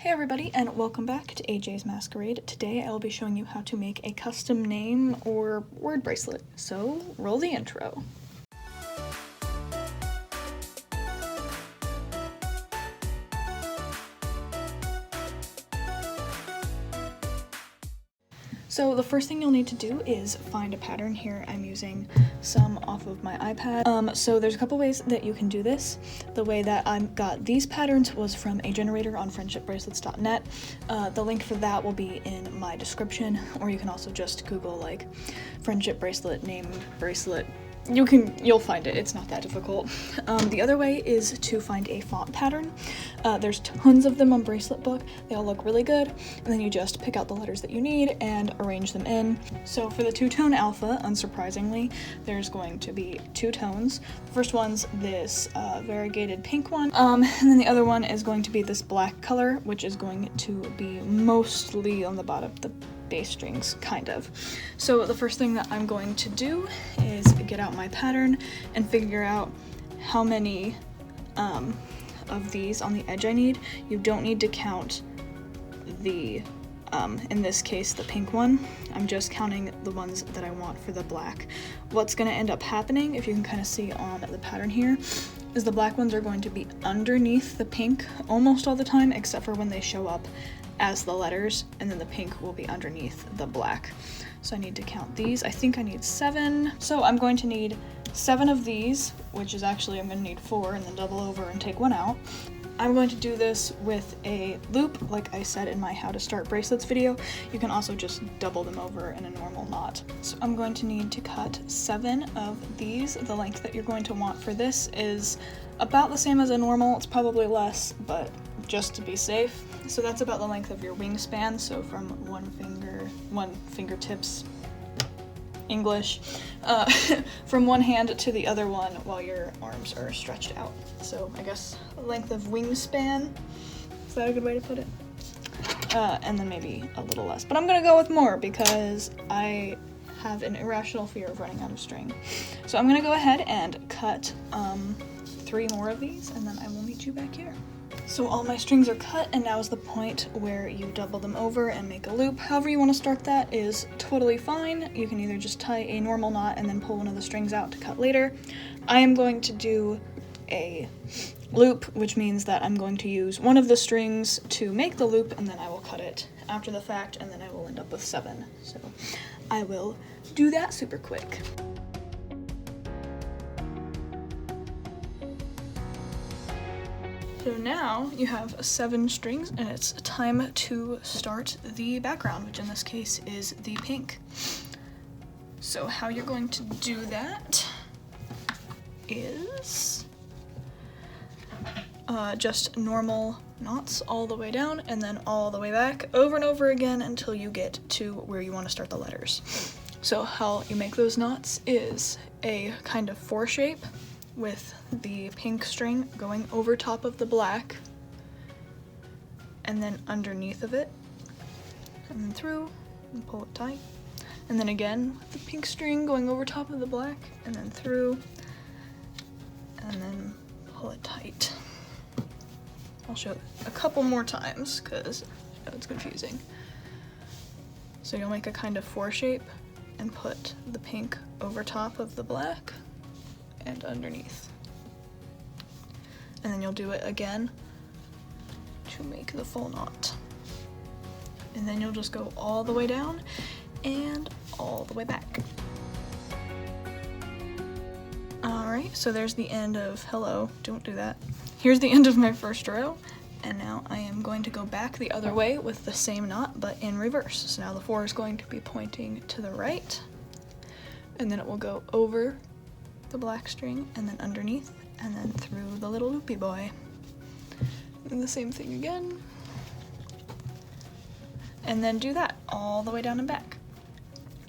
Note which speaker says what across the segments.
Speaker 1: Hey everybody, and welcome back to AJ's Masquerade. Today I will be showing you how to make a custom name or word bracelet. So, roll the intro. So the first thing you'll need to do is find a pattern. Here I'm using some off of my iPad. So there's a couple ways that you can do this. The way that I got these patterns was from a generator on friendshipbracelets.net. The link for that will be in my description, or you can also just Google like friendship bracelet name bracelet. You'll find it, it's not that difficult. The other way is to find a font pattern. There's tons of them on Bracelet book, they all look really good, and then you just pick out the letters that you need and arrange them in. So for the two-tone alpha, unsurprisingly, there's going to be two tones. The first one's this variegated pink one, and then the other one is going to be this black color, which is going to be mostly on the bottom of the bass strings, kind of. So the first thing that I'm going to do is get out my pattern and figure out how many of these on the edge I need. You don't need to count the, in this case, the pink one. I'm just counting the ones that I want for the black. What's going to end up happening, if you can kind of see on the pattern here, is the black ones are going to be underneath the pink almost all the time, except for when they show up as the letters, and then the pink will be underneath the black. So I need to count these. I think I need 7. So I'm going to need 7 of these, which is actually I'm going to need 4 and then double over and take one out. I'm going to do this with a loop, like I said in my how to start bracelets video. You can also just double them over in a normal knot. So I'm going to need to cut 7 of these. The length that you're going to want for this is about the same as a normal. It's probably less, but just to be safe. So that's about the length of your wingspan, so from one fingertips, English, from one hand to the other one while your arms are stretched out. So I guess length of wingspan, is that a good way to put it? And then maybe a little less, but I'm gonna go with more because I have an irrational fear of running out of string. So I'm gonna go ahead and cut 3 more of these, and then I will meet you back here. So all my strings are cut, and now is the point where you double them over and make a loop. However you want to start that is totally fine. You can either just tie a normal knot and then pull one of the strings out to cut later. I am going to do a loop, which means that I'm going to use one of the strings to make the loop, and then I will cut it after the fact, and then I will end up with 7. So I will do that super quick. So now you have 7 strings, and it's time to start the background, which in this case is the pink. So how you're going to do that is just normal knots all the way down and then all the way back over and over again until you get to where you want to start the letters. So how you make those knots is a kind of 4 shape, with the pink string going over top of the black and then underneath of it and then through and pull it tight, and then again with the pink string going over top of the black and then through and then pull it tight. I'll show it a couple more times because it's confusing. So you'll make a kind of 4 shape and put the pink over top of the black and underneath. And then you'll do it again to make the full knot. And then you'll just go all the way down and all the way back. Alright, so there's the end of, hello, don't do that. Here's the end of my first row, and now I am going to go back the other way with the same knot, but in reverse. So now the 4 is going to be pointing to the right, and then it will go over the black string and then underneath and then through the little loopy boy. And the same thing again. And then do that all the way down and back.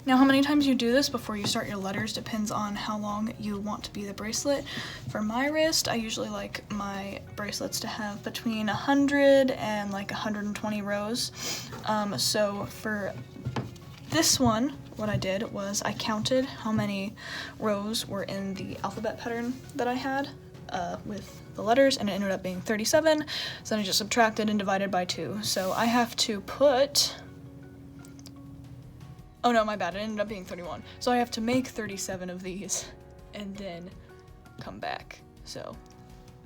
Speaker 1: Now how many times you do this before you start your letters depends on how long you want to be the bracelet. For my wrist, I usually like my bracelets to have between 100 and like 120 rows. So for this one, what I did was I counted how many rows were in the alphabet pattern that I had with the letters, and it ended up being 37. So then I just subtracted and divided by 2. So I have to put, oh no, my bad, it ended up being 31. So I have to make 37 of these and then come back. So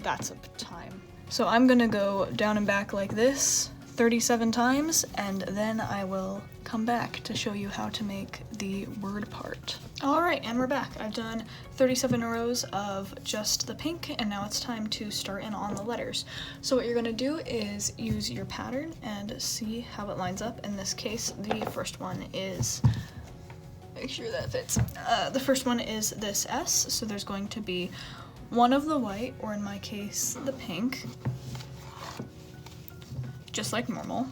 Speaker 1: that's a time. So I'm gonna go down and back like this 37 times, and then I will come back to show you how to make the word part. All right, and we're back. I've done 37 rows of just the pink, and now it's time to start in on the letters. So what you're gonna do is use your pattern and see how it lines up. In this case, the first one is, make sure that fits. The first one is this S, so there's going to be one of the white, or in my case, the pink, just like normal.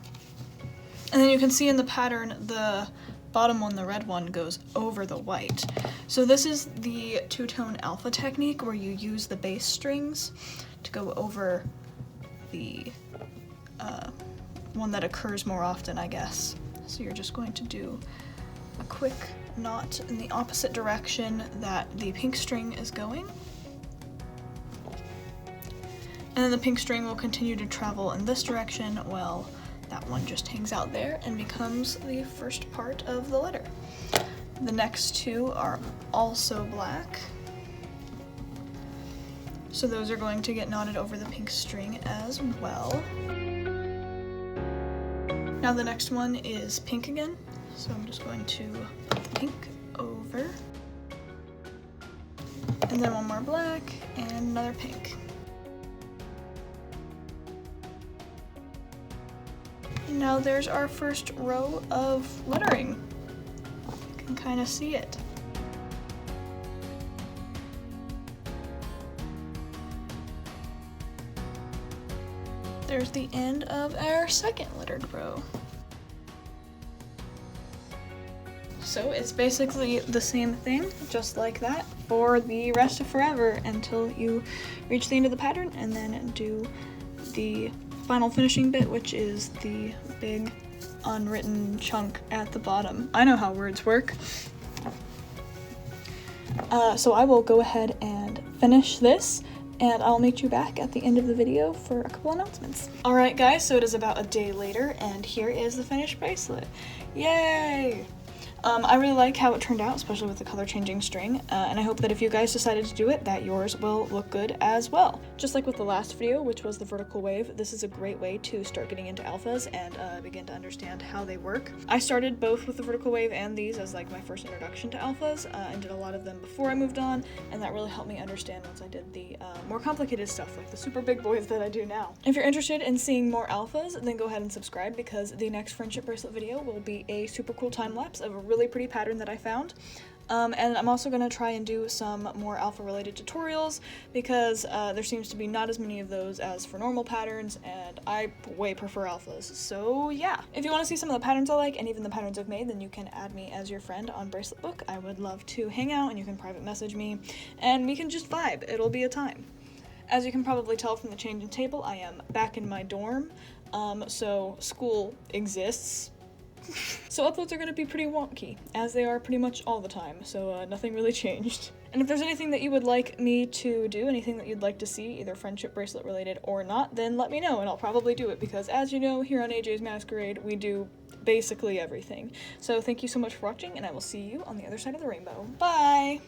Speaker 1: And then you can see in the pattern, the bottom one, the red one, goes over the white. So this is the two-tone alpha technique, where you use the bass strings to go over the one that occurs more often, I guess. So you're just going to do a quick knot in the opposite direction that the pink string is going. And then the pink string will continue to travel in this direction while that one just hangs out there and becomes the first part of the letter. The next two are also black, so those are going to get knotted over the pink string as well. Now the next one is pink again, so I'm just going to put the pink over, and then one more black and another pink. Now there's our first row of lettering. You can kind of see it. There's the end of our second lettered row. So it's basically the same thing, just like that, for the rest of forever until you reach the end of the pattern, and then do the final finishing bit, which is the big unwritten chunk at the bottom. I know how words work. So I will go ahead and finish this, and I'll meet you back at the end of the video for a couple announcements. Alright guys, so it is about a day later, and here is the finished bracelet. Yay! I really like how it turned out, especially with the color changing string, and I hope that if you guys decided to do it, that yours will look good as well. Just like with the last video, which was the vertical wave, this is a great way to start getting into alphas and begin to understand how they work. I started both with the vertical wave and these as like my first introduction to alphas, and did a lot of them before I moved on, and that really helped me understand once I did the more complicated stuff, like the super big boys that I do now. If you're interested in seeing more alphas, then go ahead and subscribe, because the next friendship bracelet video will be a super cool time lapse of a really pretty pattern that I found. And I'm also going to try and do some more alpha related tutorials, because there seems to be not as many of those as for normal patterns, and I way prefer alphas. So yeah, if you want to see some of the patterns I like and even the patterns I've made, then you can add me as your friend on Bracelet Book. I would love to hang out, and you can private message me and we can just vibe. It'll be a time. As you can probably tell from the change in table, I am back in my dorm, so school exists. So uploads are going to be pretty wonky, as they are pretty much all the time, so nothing really changed. And if there's anything that you would like me to do, anything that you'd like to see, either friendship bracelet related or not, then let me know and I'll probably do it, because as you know, here on AJ's Masquerade, we do basically everything. So thank you so much for watching, and I will see you on the other side of the rainbow. Bye!